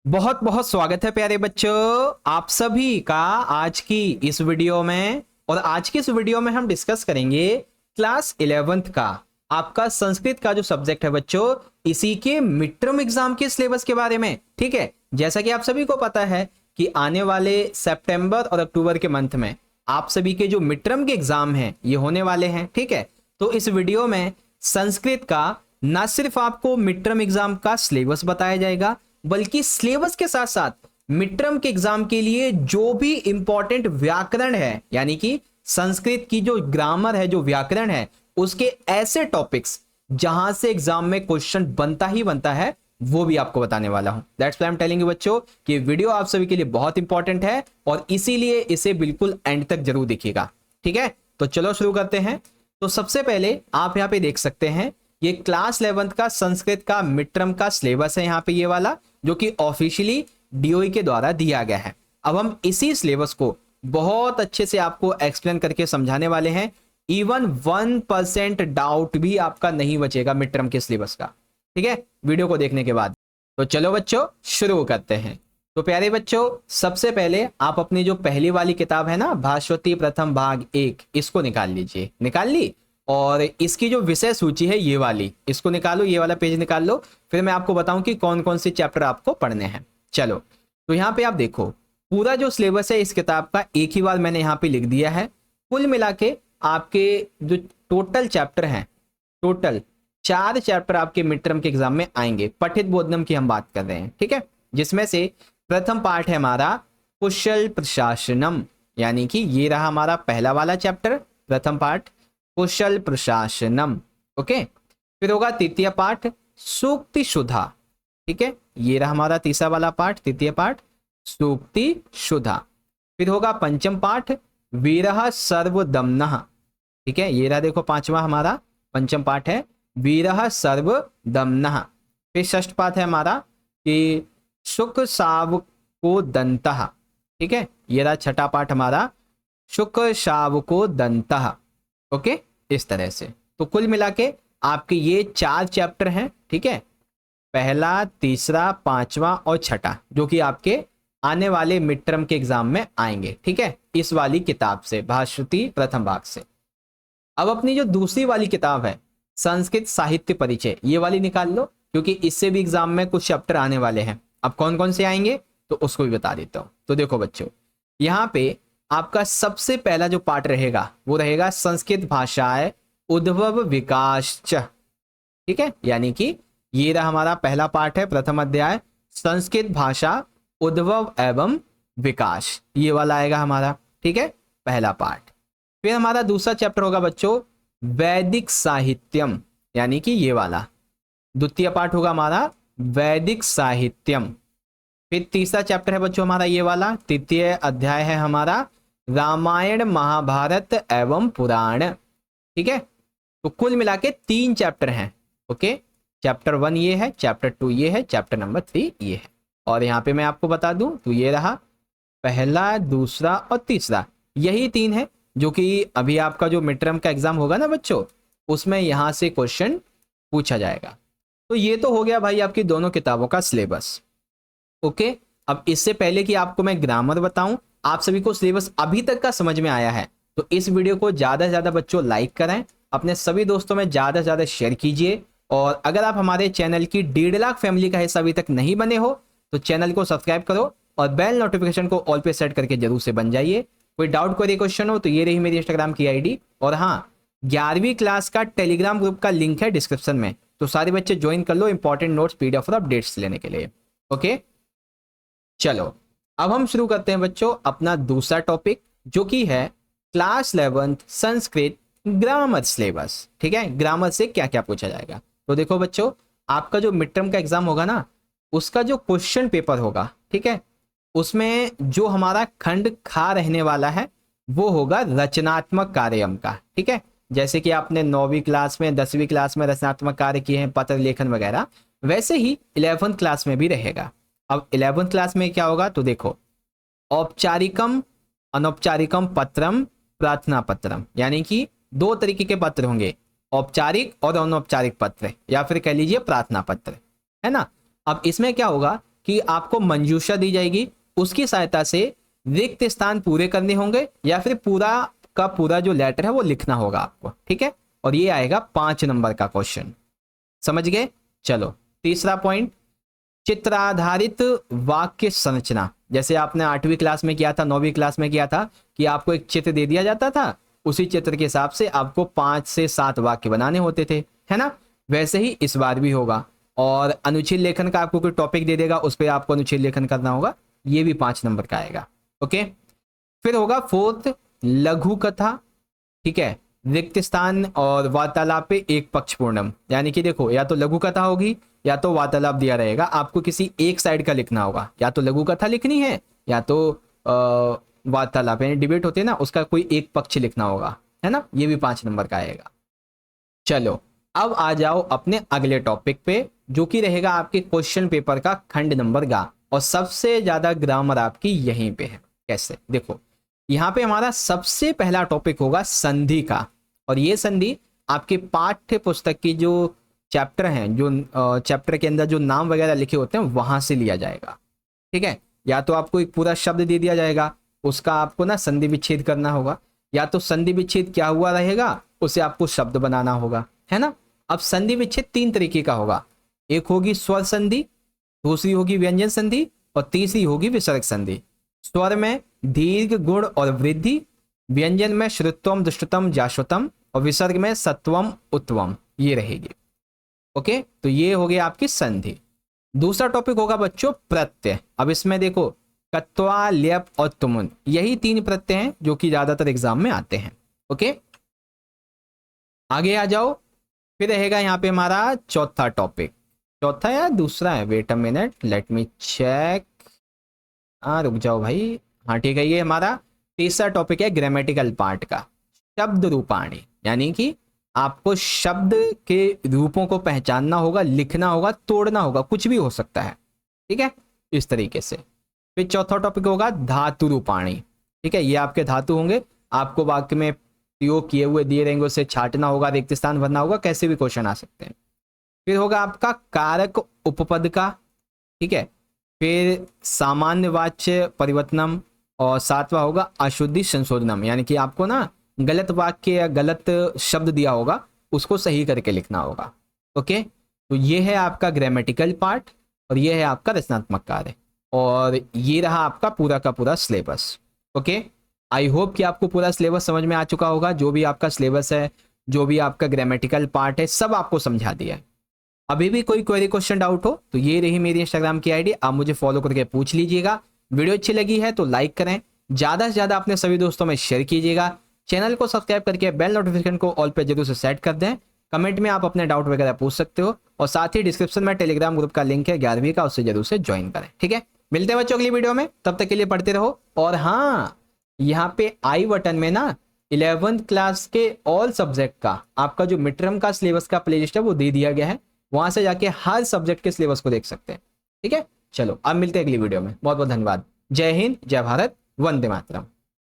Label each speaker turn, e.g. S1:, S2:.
S1: बहुत बहुत स्वागत है प्यारे बच्चों आप सभी का आज की इस वीडियो में। और आज की इस वीडियो में हम डिस्कस करेंगे क्लास 11th का आपका संस्कृत का जो सब्जेक्ट है बच्चों, इसी के मिड टर्म एग्जाम के सिलेबस के बारे में। ठीक है, जैसा कि आप सभी को पता है कि आने वाले सितंबर और अक्टूबर के मंथ में आप सभी के जो मिड टर्म के एग्जाम हैं ये होने वाले हैं। ठीक है, तो इस वीडियो में संस्कृत का ना सिर्फ आपको मिड टर्म एग्जाम का सिलेबस बताया जाएगा, बल्कि सिलेबस के साथ साथ मिड टर्म के एग्जाम के लिए जो भी इंपॉर्टेंट व्याकरण है, यानी कि संस्कृत की जो ग्रामर है, जो व्याकरण है, उसके ऐसे टॉपिक्स जहां से एग्जाम में क्वेश्चन बनता ही बनता है, वो भी आपको बताने वाला हूं। That's why I am telling you बच्चों कि वीडियो आप सभी के लिए बहुत इंपॉर्टेंट है और इसीलिए इसे बिल्कुल एंड तक जरूर देखिएगा। ठीक है, तो चलो शुरू करते हैं। तो सबसे पहले आप यहां पे देख सकते हैं ये क्लास 11th का संस्कृत का मिड टर्म का सिलेबस है, यहाँ पे ये वाला जो कि ऑफिशियली डीओई के द्वारा दिया गया है। अब हम इसी सिलेबस को बहुत अच्छे से आपको एक्सप्लेन करके समझाने वाले हैं। इवन 1% डाउट भी आपका नहीं बचेगा मिड टर्म के सिलेबस का। ठीक है, वीडियो को देखने के बाद। तो चलो बच्चों शुरू करते हैं। तो प्यारे बच्चों, सबसे पहले आप अपनी जो पहली वाली किताब है ना, भास्वती प्रथम भाग 1, इसको निकाल लीजिए। निकाल ली? और इसकी जो विषय सूची है ये वाली, इसको निकालो, ये वाला पेज निकाल लो। फिर मैं आपको बताऊं कि कौन कौन से चैप्टर आपको पढ़ने हैं। चलो, तो यहाँ पे आप देखो पूरा जो सिलेबस है इस किताब का एक ही बार मैंने यहाँ पे लिख दिया है। कुल मिला के आपके जो टोटल चैप्टर हैं, टोटल 4 चैप्टर आपके मिड टर्म के एग्जाम में आएंगे। पठित बोधनम की हम बात कर रहे हैं। ठीक है, जिसमें से प्रथम पार्ट है हमारा कुशल प्रशासनम, यानी कि ये रहा हमारा पहला वाला चैप्टर, प्रथम पार्ट कुशल प्रशासनम। ओके, फिर होगा तृतीय पाठ सूक्ति शुद्धा। ठीक है, ये रहा हमारा तीसरा वाला पाठ, तृतीय पाठ सूक्ति शुद्धा। फिर होगा पंचम पाठ वीरः सर्वदम्नः। ठीक है, ये रहा देखो पांचवा हमारा पंचम पाठ है वीरः सर्वदम्नः। फिर षष्ठ पाठ है हमारा कि शुक शावको दंतः। ठीक है, ये रहा छठा पाठ हमारा शुक शावको दंतः। ओके, इस तरह से तो कुल मिला के आपके ये 4 चैप्टर हैं। ठीक है, पहला, तीसरा, पांचवा और छठा, जो कि आपके आने वाले मिड टर्म के एग्जाम में आएंगे। ठीक है, इस वाली किताब से, भास्वती प्रथम भाग से। अब अपनी जो दूसरी वाली किताब है संस्कृत साहित्य परिचय, ये वाली निकाल लो, क्योंकि इससे भी एग्जाम में कुछ चैप्टर आने वाले हैं। अब कौन कौन से आएंगे तो उसको भी बता देता हूं। तो देखो बच्चों, यहाँ पे आपका सबसे पहला जो पार्ट रहेगा वो रहेगा संस्कृत भाषाएं उद्भव विकास। ठीक है, यानी कि ये रहा हमारा पहला पार्ट है, प्रथम अध्याय संस्कृत भाषा उद्भव एवं विकास, ये वाला आएगा हमारा। ठीक है, पहला पार्ट। फिर हमारा दूसरा चैप्टर होगा बच्चों वैदिक साहित्यम, यानी कि ये वाला द्वितीय पार्ट होगा हमारा वैदिक साहित्यम। फिर तीसरा चैप्टर है बच्चों हमारा ये वाला, तृतीय अध्याय है हमारा रामायण महाभारत एवं पुराण। ठीक है, तो कुल मिला के 3 चैप्टर हैं। ओके, चैप्टर 1 ये है, चैप्टर 2 ये है, चैप्टर नंबर 3 ये है। और यहाँ पे मैं आपको बता दूं तो ये रहा पहला, दूसरा और तीसरा, यही 3 है जो कि अभी आपका जो मिड टर्म का एग्जाम होगा ना बच्चों, उसमें यहाँ से क्वेश्चन पूछा जाएगा। तो ये तो हो गया भाई आपकी दोनों किताबों का सिलेबस। ओके, अब इससे पहले कि आपको मैं ग्रामर बताऊं, आप सभी को सिलेबस अभी तक का समझ में आया है तो इस वीडियो को ज्यादा से ज्यादा बच्चों लाइक करें, अपने सभी दोस्तों में ज्यादा से ज्यादा शेयर कीजिए। और अगर आप हमारे चैनल की 1.5 लाख फैमिली का हिस्सा अभी तक नहीं बने हो तो चैनल को सब्सक्राइब करो और बेल नोटिफिकेशन को ऑल पे सेट करके जरूर से बन जाइए। कोई डाउट, कोई क्वेश्चन हो तो ये रही मेरी इंस्टाग्राम की आईडी। और हाँ, 11वीं क्लास का टेलीग्राम ग्रुप का लिंक है डिस्क्रिप्शन में, तो सारे बच्चे ज्वाइन कर लो इंपॉर्टेंट नोट्स, पीडीएफ और अपडेट्स लेने के लिए। ओके, चलो अब हम शुरू करते हैं बच्चों अपना दूसरा टॉपिक, जो कि है class 11th Sanskrit grammar syllabus. ठीक है, ग्रामर से क्या क्या पूछा जाएगा। तो देखो बच्चों, आपका जो मिड टर्म का एग्जाम होगा ना, उसका जो क्वेश्चन पेपर होगा, ठीक है, उसमें जो हमारा खंड खा रहने वाला है वो होगा रचनात्मक कार्यम का। ठीक है, जैसे कि आपने 9वीं क्लास में, 10वीं क्लास में रचनात्मक कार्य किए हैं, पत्र लेखन वगैरह, वैसे ही 11th क्लास में भी रहेगा। अब 11th क्लास में क्या होगा तो देखो, औपचारिकम अनौपचारिकम पत्रम प्रार्थना पत्रम, यानी कि 2 तरीके के पत्र होंगे, औपचारिक और अनौपचारिक पत्र, या फिर कह लीजिए प्रार्थना पत्र, है ना। अब इसमें क्या होगा कि आपको मंजूषा दी जाएगी, उसकी सहायता से रिक्त स्थान पूरे करने होंगे या फिर पूरा का पूरा जो लेटर है वो लिखना होगा आपको, ठीक है। और ये आएगा 5 नंबर का क्वेश्चन, समझ गए। चलो तीसरा पॉइंट, चित्राधारित वाक्य संरचना। जैसे आपने 8वीं क्लास में किया था, 9वीं क्लास में किया था कि आपको एक चित्र दे दिया जाता था, उसी चित्र के हिसाब से आपको 5 से 7 वाक्य बनाने होते थे, है ना। वैसे ही इस बार भी होगा। और अनुच्छेद लेखन का आपको कोई टॉपिक दे देगा, उस पर आपको अनुच्छेद लेखन करना होगा, ये भी 5 नंबर का आएगा। ओके, फिर होगा 4th लघु कथा, ठीक है। रिक्त स्थान और वार्तालाप पे एक पक्ष पूर्णम, यानी कि देखो या तो लघु कथा होगी या तो वार्तालाप दिया रहेगा, आपको किसी एक साइड का लिखना होगा, या तो लघु कथा लिखनी है या तो वार्तालाप यानी डिबेट होते हैं ना, उसका कोई एक पक्ष लिखना होगा, है ना। ये भी 5 नंबर का आएगा। चलो अब आ जाओ अपने अगले टॉपिक पे, जो कि रहेगा आपके क्वेश्चन पेपर का खंड नंबर गा, और सबसे ज्यादा ग्रामर आपकी यहीं पे है। कैसे, देखो यहाँ पे हमारा सबसे पहला टॉपिक होगा संधि का, और ये संधि आपके पाठ्य पुस्तक की जो चैप्टर हैं, जो चैप्टर के अंदर जो नाम वगैरह लिखे होते हैं वहां से लिया जाएगा, ठीक है। या तो आपको एक पूरा शब्द दे दिया जाएगा, उसका आपको ना संधि विच्छेद करना होगा, या तो संधि विच्छेद क्या हुआ रहेगा उसे आपको शब्द बनाना होगा, है ना। अब संधि विच्छेद 3 तरीके का होगा, एक होगी स्वर संधि, दूसरी होगी व्यंजन संधि, और तीसरी होगी विसर्ग संधि। स्वर में दीर्घ गुण और वृद्धि, व्यंजन में श्रुतम दुष्टतम जाश्वतम, और विसर्ग में सत्वम उत्वम, ये रहेगी। ओके, तो ये हो गया आपकी संधि। दूसरा टॉपिक होगा बच्चों प्रत्यय। अब इसमें देखो कत्वा, ल्यप और तुमुन, यही 3 प्रत्यय हैं जो कि ज्यादातर एग्जाम में आते हैं। ओके, आगे आ जाओ, फिर रहेगा यहाँ पे हमारा चौथा टॉपिक, चौथा या दूसरा है, wait a minute let me check, रुक जाओ भाई, हाँ ठीक है, ये हमारा तीसरा टॉपिक है ग्रामेटिकल पार्ट का, शब्द रूपाणी, यानी कि आपको शब्द के रूपों को पहचानना होगा, लिखना होगा, तोड़ना होगा, कुछ भी हो सकता है, ठीक है, इस तरीके से। फिर चौथा टॉपिक होगा धातु रूपाणी, ठीक है, ये आपके धातु होंगे, आपको वाक्य में प्रयोग किए हुए दिए रहेंगे, उसे छाटना होगा, रिक्त स्थान भरना होगा, कैसे भी क्वेश्चन आ सकते हैं। फिर होगा आपका कारक उपपद का, ठीक है, फिर सामान्य वाच्य परिवर्तनम, और 7वां होगा अशुद्धि संशोधनम, यानी कि आपको ना गलत वाक्य या गलत शब्द दिया होगा उसको सही करके लिखना होगा। ओके, तो ये है आपका ग्रामेटिकल पार्ट और ये है आपका रचनात्मक कार्य, और ये रहा आपका पूरा का पूरा सिलेबस। ओके, आई होप कि आपको पूरा सिलेबस समझ में आ चुका होगा, जो भी आपका सिलेबस है, जो भी आपका ग्रामेटिकल पार्ट है, सब आपको समझा दिया है। अभी भी कोई क्वेरी क्वेश्चन डाउट हो तो ये रही मेरी इंस्टाग्राम की आईडी, आप मुझे फॉलो करके पूछ लीजिएगा। वीडियो अच्छी लगी है तो लाइक करें, ज्यादा से ज्यादा अपने सभी दोस्तों में शेयर कीजिएगा, चैनल को सब्सक्राइब करके बेल नोटिफिकेशन को ऑल पे जरूर से सेट कर दें। कमेंट में आप अपने डाउट वगैरह पूछ सकते हो, और साथ ही डिस्क्रिप्शन में टेलीग्राम ग्रुप का लिंक है 11वीं का, उससे जरूर से ज्वाइन करें। ठीक है, मिलते हैं बच्चों अगली वीडियो में, तब तक के लिए पढ़ते रहो। और हाँ, यहाँ पे आई बटन में ना 11th क्लास के ऑल सब्जेक्ट का आपका जो मिड टर्म का सिलेबस का प्लेलिस्ट है वो दे दिया गया है, वहां से जाके हर सब्जेक्ट के सिलेबस को देख सकते हैं। ठीक है, चलो अब मिलते हैं अगली वीडियो में, बहुत बहुत धन्यवाद। जय हिंद, जय भारत, वंदे मातरम।